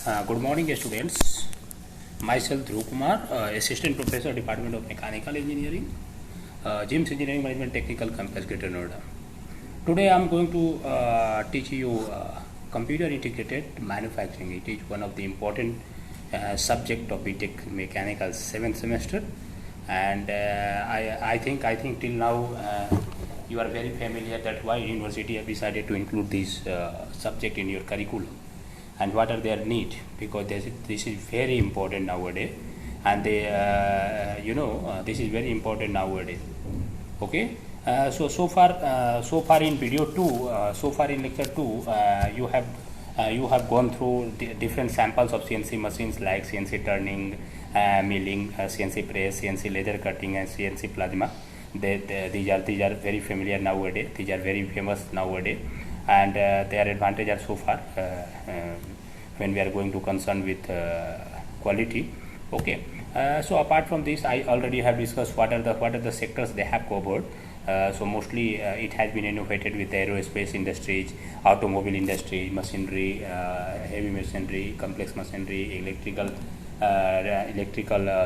Good morning, students. Myself Dhruv Kumar, Assistant Professor, Department of Mechanical Engineering, GIMS Engineering Management Technical Campus, Greater Noida. Today I am going to teach you computer integrated manufacturing. It is one of the important subject of BTech Mechanical 7th semester, and I think till now you are very familiar that why university have decided to include this subject in your curriculum and what are their need, because this is very important nowadays, and they this is very important nowadays. Okay, so far in video 2, so far in lecture 2, you have gone through different samples of CNC machines like CNC turning, milling, CNC press, CNC laser cutting, and CNC plasma. These are very familiar nowadays. These are very famous nowadays, and their advantage are so far when we are going to concern with quality. Okay, so apart from this, I already have discussed what are the sectors they have covered. So mostly it has been innovated with aerospace industries, automobile industry, machinery, heavy machinery, complex machinery, electrical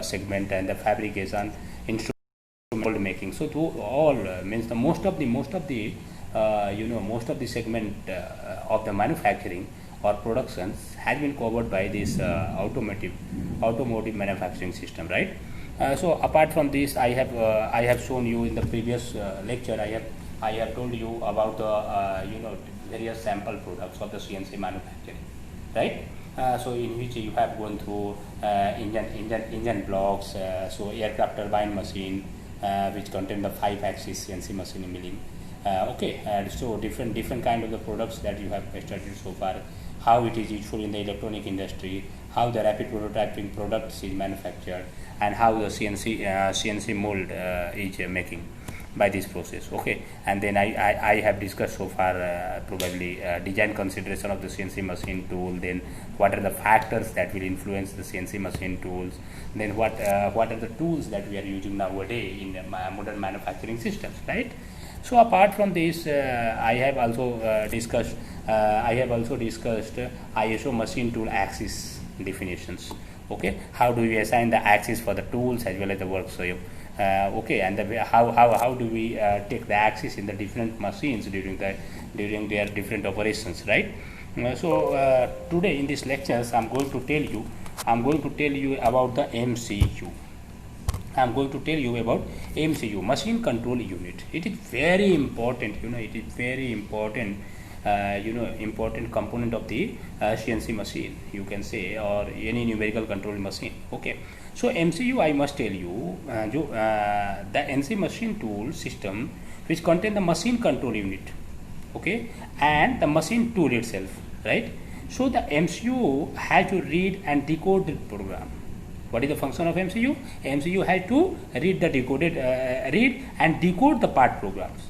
segment, and the fabrication, instrument making. So to all means the most of the segment of the manufacturing or productions has been covered by this automotive manufacturing system, right? So apart from this, I have shown you in the previous lecture. I have told you about the various sample products of the CNC manufacturing, right? So in which you have gone through engine blocks, so aircraft turbine machine, which contain the 5-axis CNC machine milling. Okay, so different kind of the products that you have studied so far, how it is useful in the electronic industry, how the rapid prototyping products is manufactured, and how the CNC mold is making by this process. Okay, and then I have discussed so far probably design consideration of the CNC machine tool, then what are the factors that will influence the CNC machine tools, then what are the tools that we are using nowadays in modern manufacturing systems, right? So apart from this, I have also discussed ISO machine tool axis definitions. Okay, how do we assign the axis for the tools as well as the work scope? Okay, and how do we take the axis in the different machines during their different operations, right? So today in these lectures, I'm going to tell you about the MCU. I'm going to tell you about MCU, machine control unit. It is very important, it is very important, important component of the CNC machine, you can say, or any numerical control machine. Okay, so MCU, I must tell you, the NC machine tool system which contain the machine control unit, okay, and the machine tool itself, right? So the MCU has to read and decode the program. What is the function of MCU? MCU has to read and decode the part programs,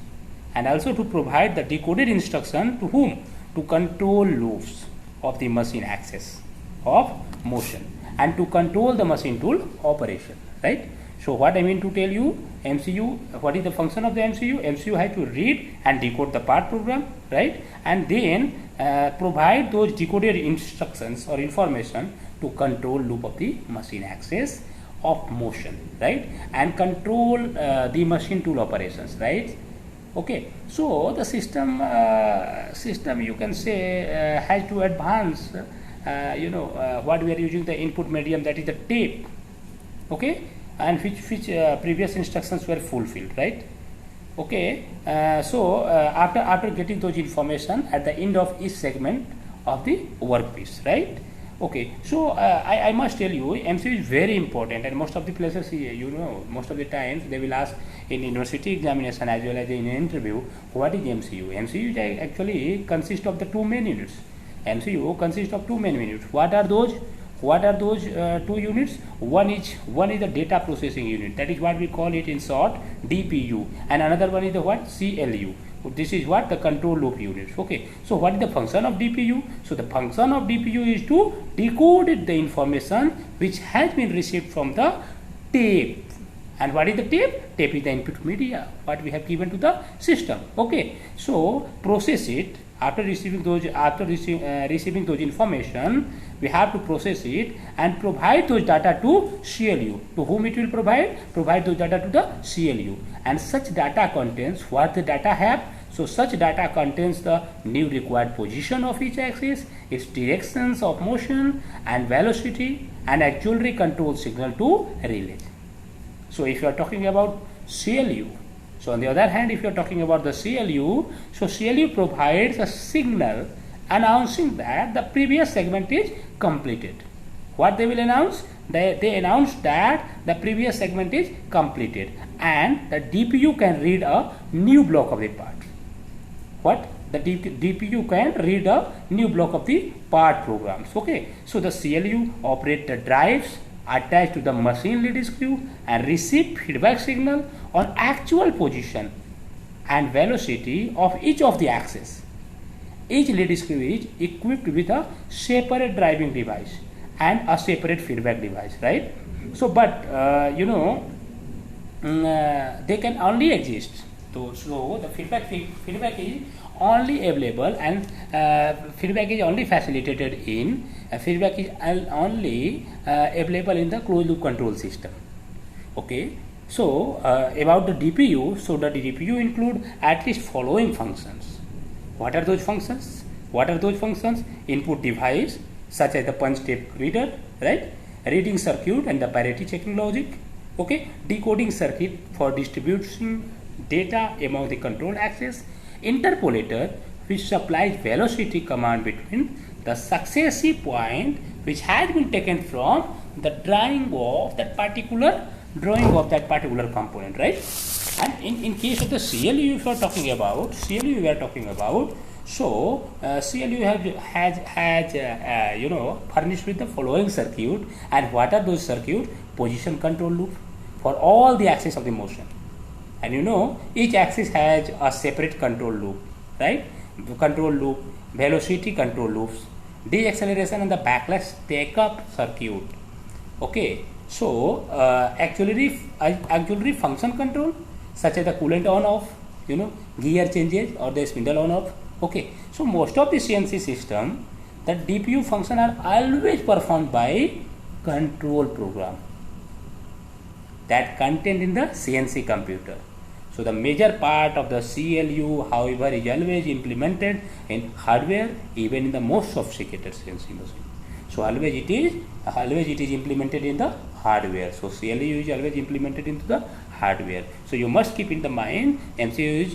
and also to provide the decoded instruction to whom? To control loops of the machine axis of motion and to control the machine tool operation, right? So what I mean to tell you, MCU, what is the function of the MCU? MCU has to read and decode the part program, right? And then provide those decoded instructions or information to control loop of the machine axis of motion, right? And control the machine tool operations, right? Okay, so the system you can say has to advance what we are using the input medium, that is the tape, okay, and which previous instructions were fulfilled, right? Okay, so after getting those information at the end of each segment of the workpiece, right? Okay, so I must tell you, MCU is very important, and most of the places, most of the times they will ask in university examination as well as in an interview, what is MCU? MCU actually consists of the two main units. MCU consists of two main units. What are those? Two units? One is the data processing unit. That is what we call it in short DPU, and another one is the what? CLU. This is what the control loop units. Okay, so what is the function of DPU? So the function of DPU is to decode the information which has been received from the tape. And what is the tape? Tape is the input media what we have given to the system. Okay, so process it receiving those information, we have to process it and provide those data to CLU. To whom it will provide? Provide those data to the CLU. And such data contains what the data have. So such data contains the new required position of each axis, its directions of motion and velocity, and auxiliary control signal to relay. So if you are talking about CLU, so on the other hand, if you are talking about the CLU, so CLU provides a signal announcing that the previous segment is completed. What they will announce? They announce that the previous segment is completed and the DPU can read a new block of the part. What? The DPU can read a new block of the part programs. Okay. So the CLU operate the drives attached to the machine lead screw and receive feedback signal on actual position and velocity of each of the axes. Each lead screw is equipped with a separate driving device and a separate feedback device, right? So, but they can only exist. So the feedback is only available and feedback is only facilitated in feedback is only available in the closed loop control system. Okay. So about the DPU, so the DPU include at least following functions. What are those functions? What are those functions? Input device such as the punch tape reader, right? Reading circuit and the parity checking logic. Okay. Decoding circuit for distributing data among the control axis. Interpolator which supplies velocity command between the successive point which has been taken from the drawing of that particular component, right? And in case of the CLU, if you are talking about CLU, we are talking about. So CLU has furnished with the following circuit, and what are those circuit? Position control loop for all the axis of the motion. And each axis has a separate control loop, right? Control loop, velocity control loops, deceleration and the backlash take up circuit. Okay, so auxiliary function control such as the coolant on off, gear changes or the spindle on off. Okay, so most of the CNC system, the DPU function are always performed by control program that contained in the CNC computer. So the major part of the CLU, however, is always implemented in hardware, even in the most sophisticated CNC machine. So always it is implemented in the hardware. So CLU is always implemented into the hardware. So you must keep in the mind MCU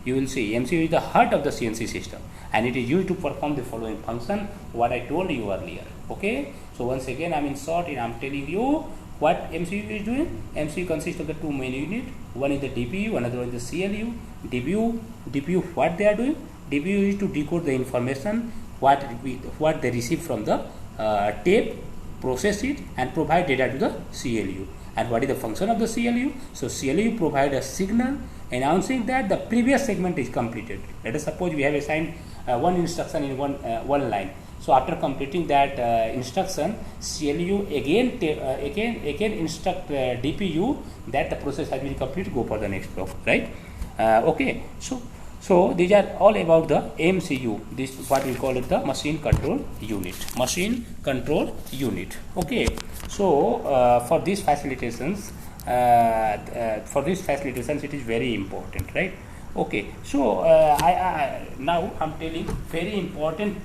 is the heart of the CNC system, and it is used to perform the following function what I told you earlier. Okay. So once again, I'm telling you what MCU is doing. MCU consists of the two main units. One is the DPU, another one is the CLU. DPU, what they are doing? DPU is to decode the information what they receive from the tape, process it, and provide data to the CLU. And what is the function of the CLU? So CLU provide a signal announcing that the previous segment is completed. Let us suppose we have assigned one instruction in one line. So after completing that instruction, CLU again instruct DPU that the process has been completed, go for the next block, right? Okay. So these are all about the MCU. This is what we call it, the machine control unit. Machine control unit. Okay. So for these facilitations, it is very important, right? Okay, so now I'm telling very important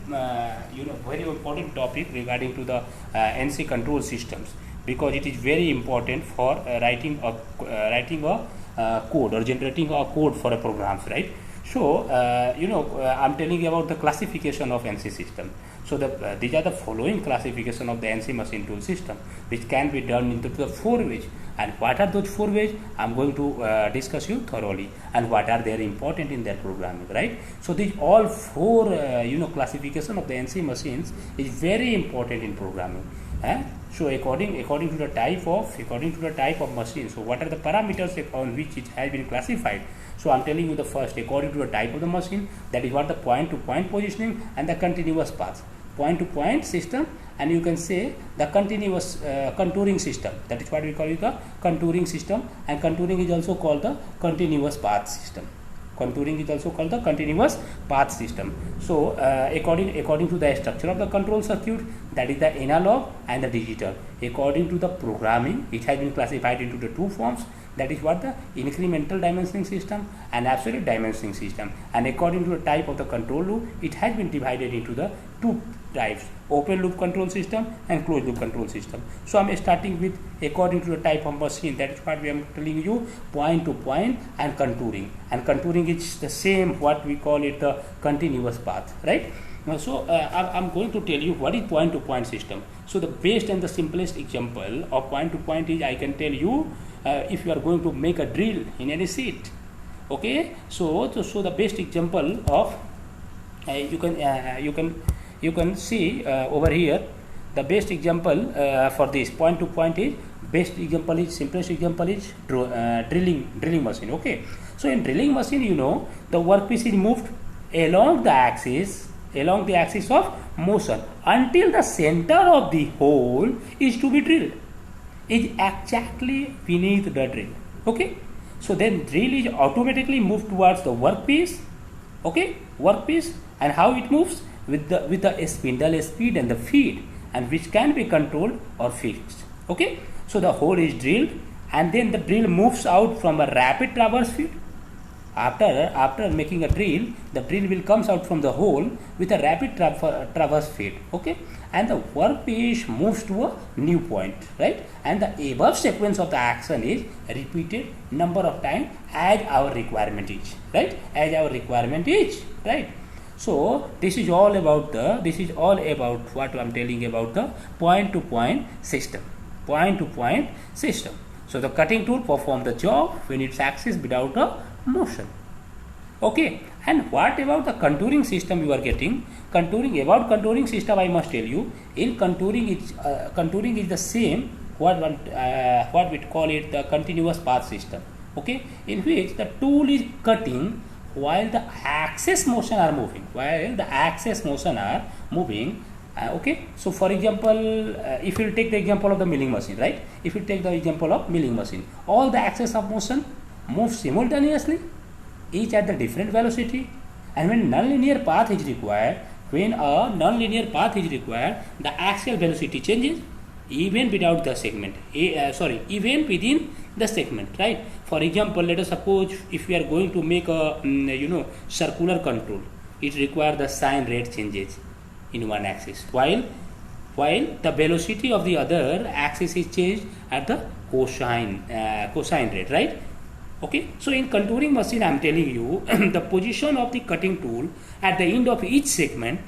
topic regarding to the NC control systems, because it is very important for writing a code or generating a code for a program, right? So I'm telling you about the classification of NC system. So these are the following classification of the NC machine tool system, which can be done into the 4 ways. And what are those 4 ways? I'm going to discuss you thoroughly, and what are they important in their programming, right? So these all 4 classification of the NC machines is very important in programming. So according to the type of machine, so what are the parameters on which it has been classified? So I'm telling you the first, according to the type of the machine, that is what the point-to-point positioning and the continuous path. Point-to-point system, and you can say the continuous contouring system. That is what we call it, the contouring system, and contouring is also called the continuous path system. Contouring is also called the continuous path system. So according to the structure of the control circuit, that is the analog and the digital. According to the programming, it has been classified into the two forms. That is what the incremental dimensioning system and absolute dimensioning system. And according to the type of the control loop, it has been divided into the two types: open loop control system and closed loop control system. So I am starting with according to the type of machine. That is what we are telling you: point to point and contouring. And contouring is the same, what we call it the continuous path, right? So I'm going to tell you what is point to point system. So the best and the simplest example of point to point is, I can tell you, if you are going to make a drill in any sheet. Okay, so the best example of you can see over here, the best example for this point to point is, best example is, simplest example is drilling machine. Okay, so in drilling machine, you know, the workpiece is moved along the axis of motion until the center of the hole is to be drilled is exactly beneath the drill. Okay, so then drill is automatically moved towards the workpiece. Okay, workpiece, and how it moves with the spindle speed and the feed, and which can be controlled or fixed. Okay, so the hole is drilled, and then the drill moves out from a rapid traverse feed. After making a drill, the drill will comes out from the hole with a rapid traverse feed. Okay, and the workpiece moves to a new point, right? And the above sequence of the action is repeated number of times as our requirement is, right? As our requirement is, right? So this is all about what I am telling about the point to point system. Point to point system. So the cutting tool performs the job when its axis without a motion. Okay, and what about the contouring system you are getting? Contouring system, I must tell you, in contouring is the same what we call it the continuous path system. Okay, in which the tool is cutting while the axis motion are moving. Okay, so for example, if you take the example of the milling machine, right? If you take the example of milling machine, all the axis of motion move simultaneously, each at the different velocity, and when a nonlinear path is required, the axial velocity changes even without the segment, even within the segment, right? For example, let us suppose if we are going to make a circular control, it requires the sine rate changes in one axis, while the velocity of the other axis is changed at the cosine rate, right? Okay, so in contouring machine, I am telling you the position of the cutting tool at the end of each segment,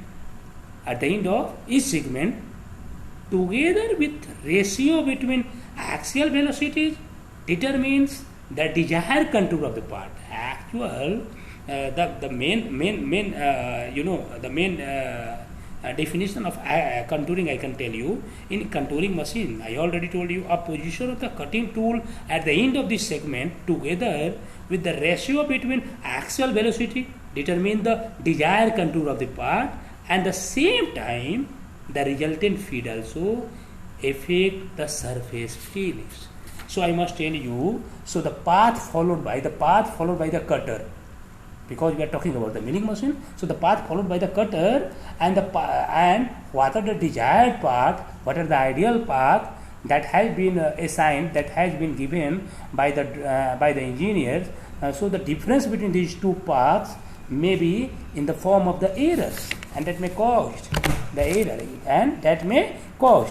together with ratio between axial velocities, determines the desired contour of the part. The main definition of contouring, I can tell you, in contouring machine, I already told you, a position of the cutting tool at the end of this segment together with the ratio between axial velocity determine the desired contour of the part, and the same time the resultant feed also affect the surface feelings. So I must tell you, so the path followed by the cutter, because we are talking about the milling machine, so the path followed by the cutter and what are the desired path, what are the ideal path that has been assigned, that has been given by the engineers. So the difference between these two paths may be in the form of the errors, and that may cause the error, and that may cause.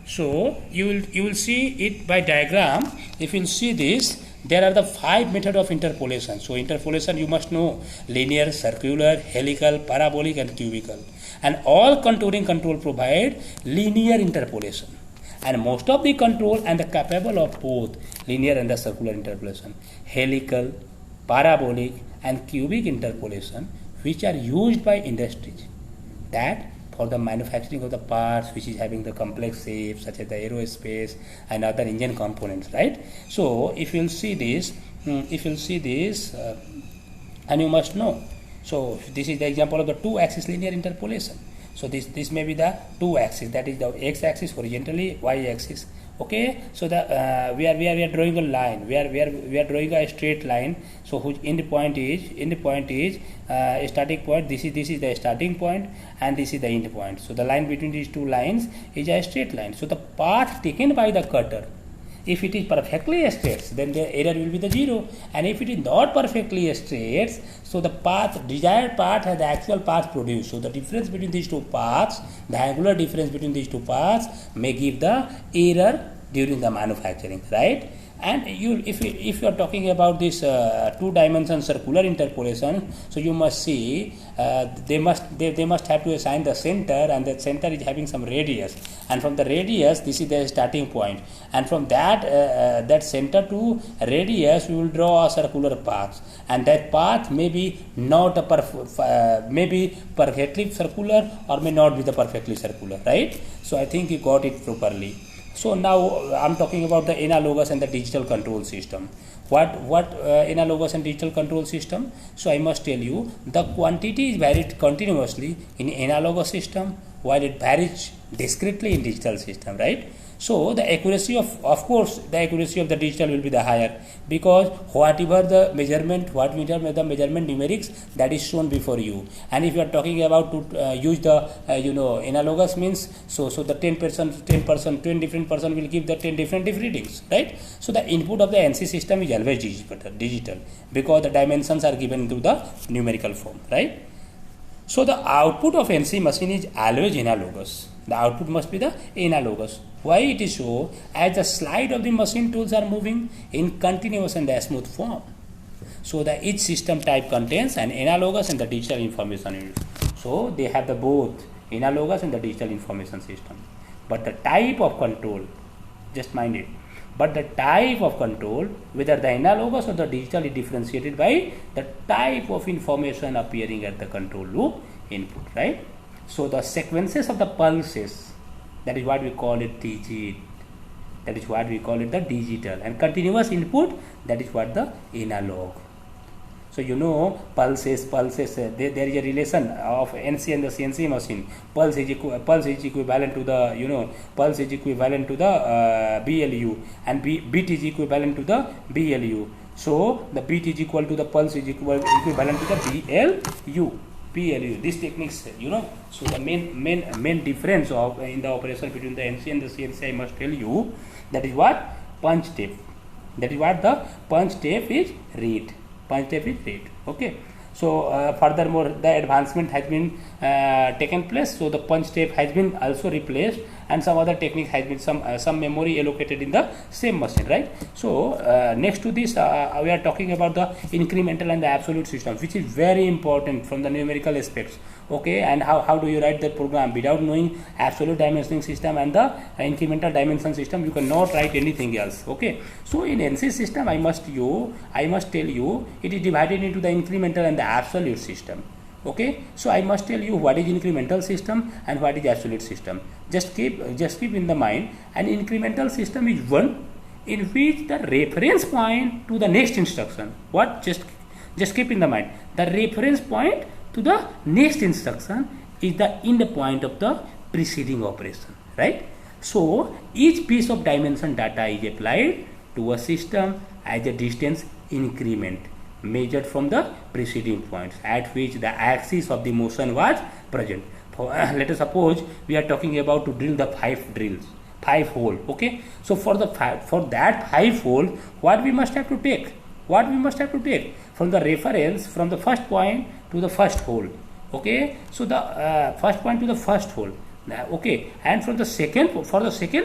So you will see it by diagram. If you see this, there are the 5 methods of interpolation. So interpolation, you must know: linear, circular, helical, parabolic, and cubical. And all contouring control provide linear interpolation. And most of the control and the capable of both linear and the circular interpolation, helical, parabolic, and cubic interpolation, which are used by industries that for the manufacturing of the parts which is having the complex shapes such as the aerospace and other engine components, right? So if you'll see this, and you must know, so this is the example of the 2-axis linear interpolation. So this may be the two axis, that is the x axis horizontally, y axis. Okay, so the we are drawing a line, we are drawing a straight line. So whose end point is starting point. This is the starting point and this is the end point. So the line between these two lines is a straight line. So the path taken by the cutter, if it is perfectly straight, then the error will be the 0, and if it is not perfectly straight, so the path, desired path, has the actual path produced. So the difference between these two paths, the angular difference between these two paths, may give the error during the manufacturing, right? And if you are talking about this two-dimension circular interpolation, so you must see they must have to assign the center, and the center is having some radius, and from the radius this is the starting point, and from that that center to radius we will draw a circular path, and that path may be not a may be perfectly circular or may not be the perfectly circular, right? So I think you got it properly. So now I'm talking about the analogous and the digital control system. What analogous and digital control system? So I must tell you, the quantity is varied continuously in analogous system, while it varies discretely in digital system, right? So the accuracy of course the accuracy of the digital will be the higher, because whatever the measurement, the measurement numerics, that is shown before you. And if you are talking about to use the analogous means, so the 10 different person will give the 10 different readings, right? So the input of the NC system is always digital, because the dimensions are given to the numerical form, right? So the output of NC machine is always analogous. The output must be the analogous. Why it is so? As the slide of the machine tools are moving in continuous and a smooth form. So the each system type contains an analogous and the digital information unit. So they have the both analogous and the digital information system. But the type of control, just mind it, but the type of control, whether the analogous or the digital, is differentiated by the type of information appearing at the control loop input, right? So the sequences of the pulses, that is what we call it digit, that is what we call it the digital, and continuous input, that is what the analog. So pulses, there is a relation of NC and the CNC machine. Pulse is equivalent to the pulse is equivalent to the BLU, and beat is equivalent to the BLU. So the beat is equal to the pulse is equivalent to the BLU. These techniques, So the main difference in the operation between the NC and the CNC, I must tell you, that is what punch tape. That is what the punch tape is read. Okay. So furthermore, the advancement has been taken place. So the punch tape has been also replaced, and some other technique has been some memory allocated in the same machine, right? So next to this, we are talking about the incremental and the absolute system, which is very important from the numerical aspects. Okay, and how do you write the program? Without knowing absolute dimensioning system and the incremental dimension system, you cannot write anything else. Okay, so in NC system, I must tell you, it is divided into the incremental and the absolute system. Okay, so I must tell you what is incremental system and what is absolute system. Just keep in the mind, an incremental system is one in which the reference point to the next instruction. What? Just keep in the mind, the reference point to the next instruction is the end point of the preceding operation, right? So each piece of dimension data is applied to a system as a distance increment measured from the preceding points at which the axis of the motion was present. Let us suppose we are talking about to drill the 5 hole. Okay, so for that 5 hole, what we must have to take? From the reference from the first point to the first hole. Okay, so the first point to the first hole. Okay, and for the second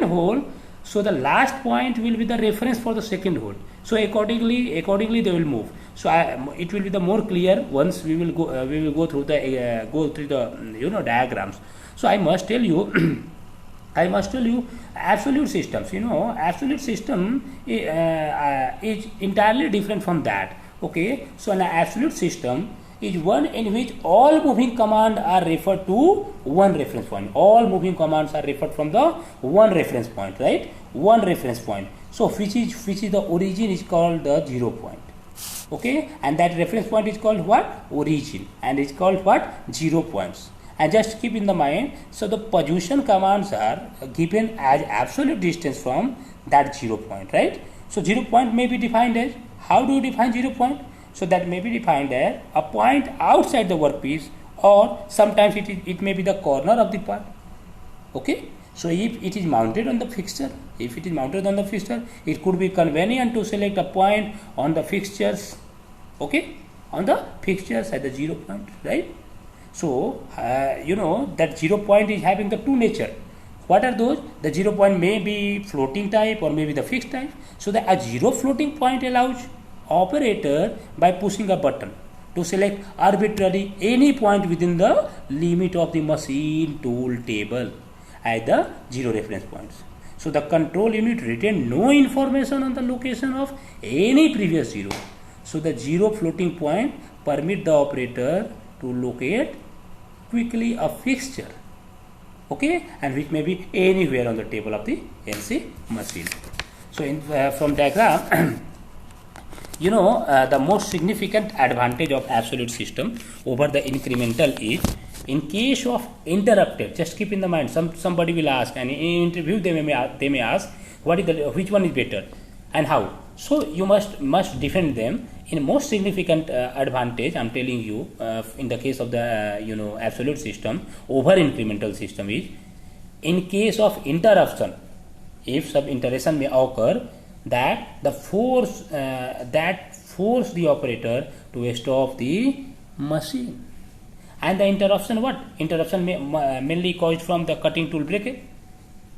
hole, so the last point will be the reference for the second hole. So accordingly they will move. So it will be the more clear once we will go through the diagrams. So I must tell you absolute systems. Absolute system is entirely different from that. Okay, so an absolute system is one in which all moving commands are referred to one reference point. All moving commands are referred from the one reference point, right? One reference point. So which is the origin is called the 0 point. Okay, and that reference point is called what? Origin, and it's called what? 0 points. And just keep in the mind, so the position commands are given as absolute distance from that 0 point, right? So 0 point may be defined as, how do you define 0 point? So that may be defined as a point outside the workpiece, or sometimes it may be the corner of the part. Okay, so if it is mounted on the fixture, it could be convenient to select a point on the fixtures, okay, on the fixtures at the 0 point, right? So that 0 point is having the two nature. What are those? The 0 point may be floating type or maybe the fixed type. So the a 0 floating point allows operator by pushing a button to select arbitrarily any point within the limit of the machine tool table at the 0 reference points. So the control unit retain no information on the location of any previous 0. So the 0 floating point permit the operator to locate quickly a fixture, okay, and which may be anywhere on the table of the NC machine. So from diagram, the most significant advantage of absolute system over the incremental is, in case of interrupted, just keep in the mind, somebody will ask, and in interview they may ask, which one is better and how. So you must defend them. In most significant advantage, I'm telling you, in the case of the absolute system over incremental system is, in case of interruption, if some interruption may occur, that the force the operator to stop the machine. And the interruption, may mainly caused from the cutting tool breakage.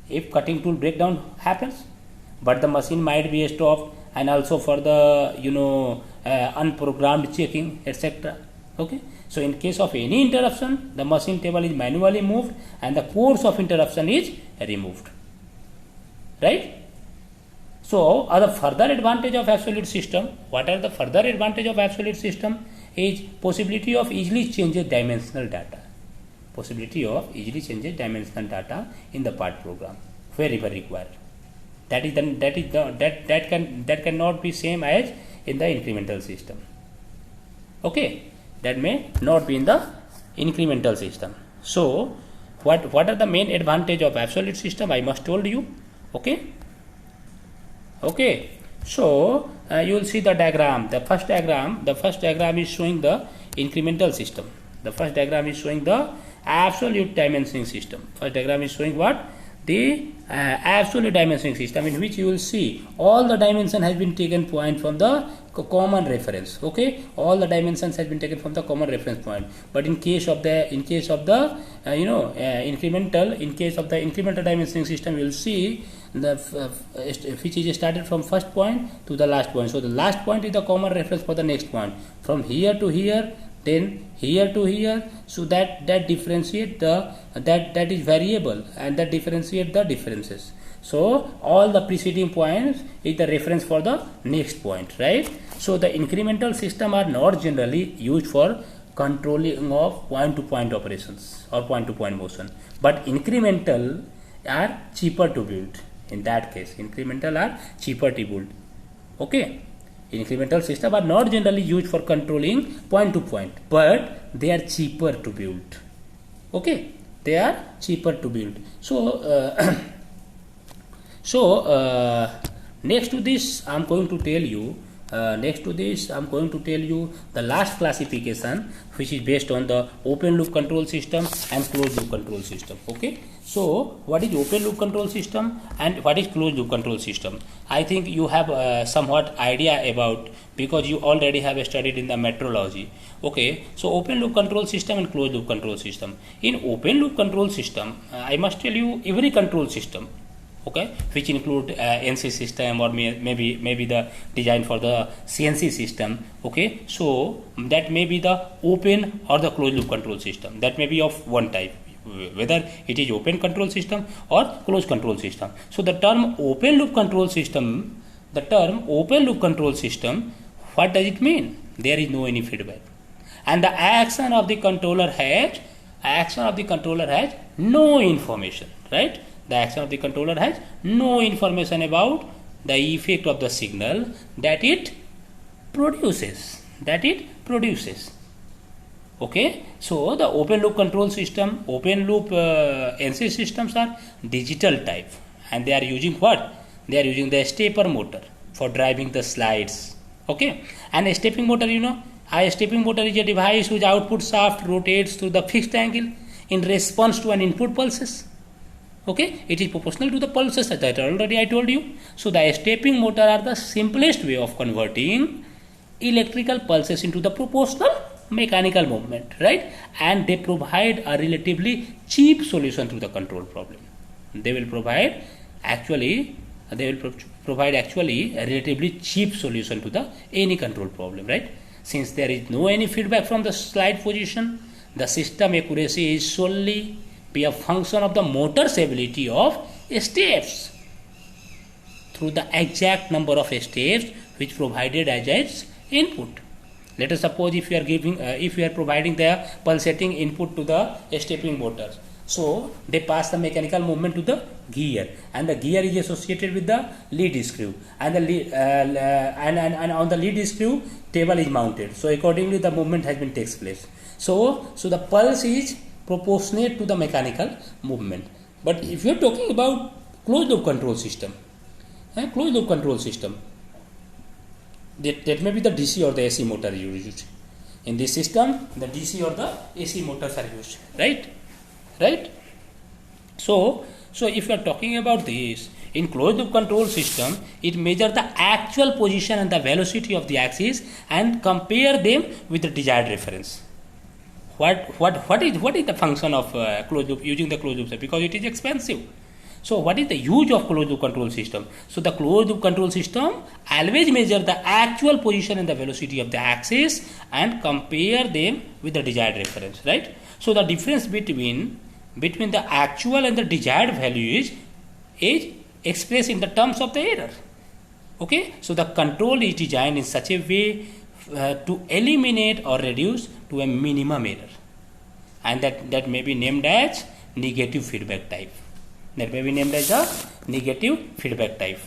If cutting tool breakdown happens, but the machine might be stopped, and also for the unprogrammed checking, etc. Okay, so in case of any interruption, the machine table is manually moved and the course of interruption is removed, right? So other further advantage of absolute system, what are the further advantage of absolute system? Is possibility of easily changes dimensional data. In the part program wherever required. That cannot be same as in the incremental system. Okay, that may not be in the incremental system. So what are the main advantage of absolute system? I must told you. Okay. So you will see the diagram. The first diagram is showing the incremental system. The first diagram is showing the absolute dimensioning system. First diagram is showing what? The absolute dimensioning system, in which you will see all the dimension has been taken point from the common reference. Okay, all the dimensions has been taken from the common reference point. But in case of the incremental dimensioning system, you will see which is started from first point to the last point. So the last point is the common reference for the next point. From here to here, then here to here, so that differentiate that is variable, and that differentiate the differences. So all the preceding points is the reference for the next point, right? So the incremental system are not generally used for controlling of point to point operations or point to point motion, but incremental are cheaper to build. In that case, incremental are cheaper to build. Okay, incremental system are not generally used for controlling point to point, but they are cheaper to build. Okay, they are cheaper to build. So next to this, I'm going to tell you the last classification, which is based on the open loop control system and closed loop control system. Okay, so what is open loop control system and what is closed loop control system? I think you have somewhat idea about, because you already have studied in the metrology. Okay, so open loop control system and closed loop control system. In open loop control system, I must tell you, every control system, okay, which include NC system or maybe the design for the CNC system. Okay, so that may be the open or the closed loop control system. That may be of one type, whether it is open control system or closed control system. So the term open loop control system, what does it mean? There is no any feedback, and the action of the controller has no information, right? The action of the controller has no information about the effect of the signal that it produces. Okay, so the open loop control system, open loop NC systems are digital type, and they are using what? They are using the stepper motor for driving the slides. Okay, and a stepping motor, a stepping motor is a device whose output shaft rotates through the fixed angle in response to an input pulses. Okay, it is proportional to the pulses that already I told you. So the stepping motor are the simplest way of converting electrical pulses into the proportional mechanical movement, right? And they provide a relatively cheap solution to the control problem. They will provide actually a relatively cheap solution to the any control problem, right? Since there is no any feedback from the slide position, the system accuracy is solely be a function of the motor's ability of steps through the exact number of steps which provided as its input. Let us suppose if you are providing the pulsating input to the stepping motor, so they pass the mechanical movement to the gear, and the gear is associated with the lead screw, and the lead, and on the lead screw table is mounted. So accordingly the movement has been takes place. So the pulse is proportionate to the mechanical movement. But if you are talking about closed loop control system, that may be the DC or the AC motor used. In this system, the DC or the AC motors are used, right? So if you are talking about this, in closed loop control system, it measures the actual position and the velocity of the axis and compare them with the desired reference. What is the function of closed loop, using the closed loop? Because it is expensive. So what is the use of closed loop control system? So the closed loop control system always measure the actual position and the velocity of the axis and compare them with the desired reference, right? So the difference between the actual and the desired value is expressed in the terms of the error. Okay, so the control is designed in such a way to eliminate or reduce to a minimum error, and that may be named as negative feedback type. That may be named as a negative feedback type.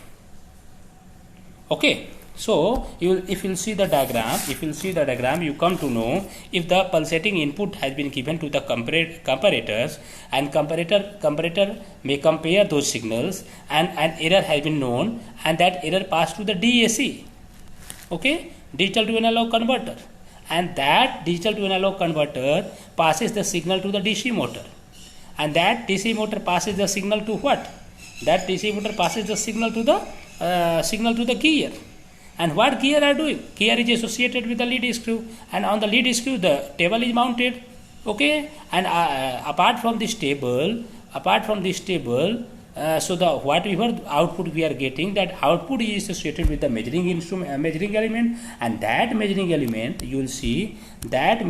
Okay, so if you see the diagram, you come to know if the pulsating input has been given to the comparators, and comparator may compare those signals, and an error has been known, and that error passed to the DAC. Okay, digital to analog converter, and that digital to analog converter passes the signal to the DC motor, and that DC motor passes the signal to what? That DC motor passes the signal to the gear. And what gear are doing? Gear is associated with the lead screw, and on the lead screw the table is mounted. Okay, and apart from this table, so the whatever output we are getting, that output is associated with the measuring element, and that measuring element, you will see that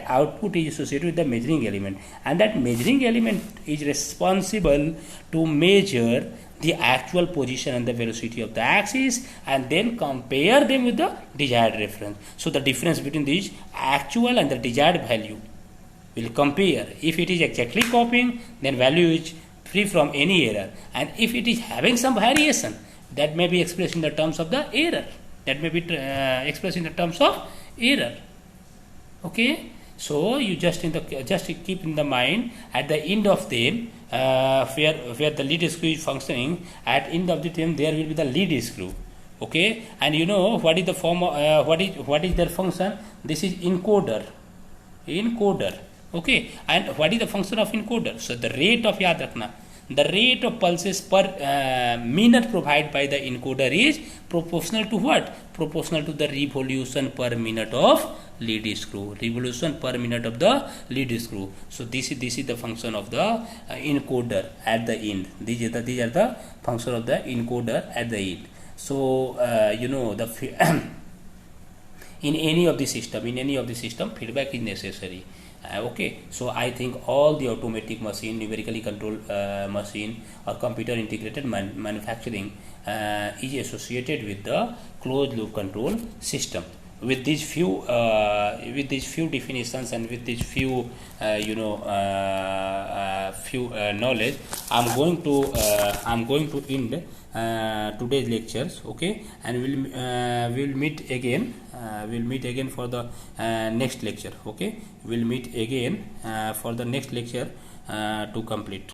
output is associated with the measuring element, and that measuring element is responsible to measure the actual position and the velocity of the axis, and then compare them with the desired reference. So the difference between this actual and the desired value will compare. If it is exactly copying, then value is free from any error, and if it is having some variation, that may be expressed in the terms of the error. Okay, so you just keep in the mind at the end of them, where the lead screw is functioning, at end of the term there will be the lead screw. Okay, and you know what is the form of, what is their function? This is encoder. Okay, and what is the function of encoder? So the rate of, yaad rakhna, the rate of pulses per minute provided by the encoder is proportional to what? Proportional to the revolution per minute of lead screw. Revolution per minute of the lead screw. So this is the function of the encoder at the end. These are the function of the encoder at the end. So you know the in any of the system feedback is necessary. Okay, so I think all the automatic machine, numerically controlled machine or computer integrated manufacturing is associated with the closed loop control system. with these few definitions and with these few few knowledge, I'm going to end today's lectures. Okay, and we'll meet again. We'll meet again for the next lecture. Okay, we'll meet again for the next lecture to complete.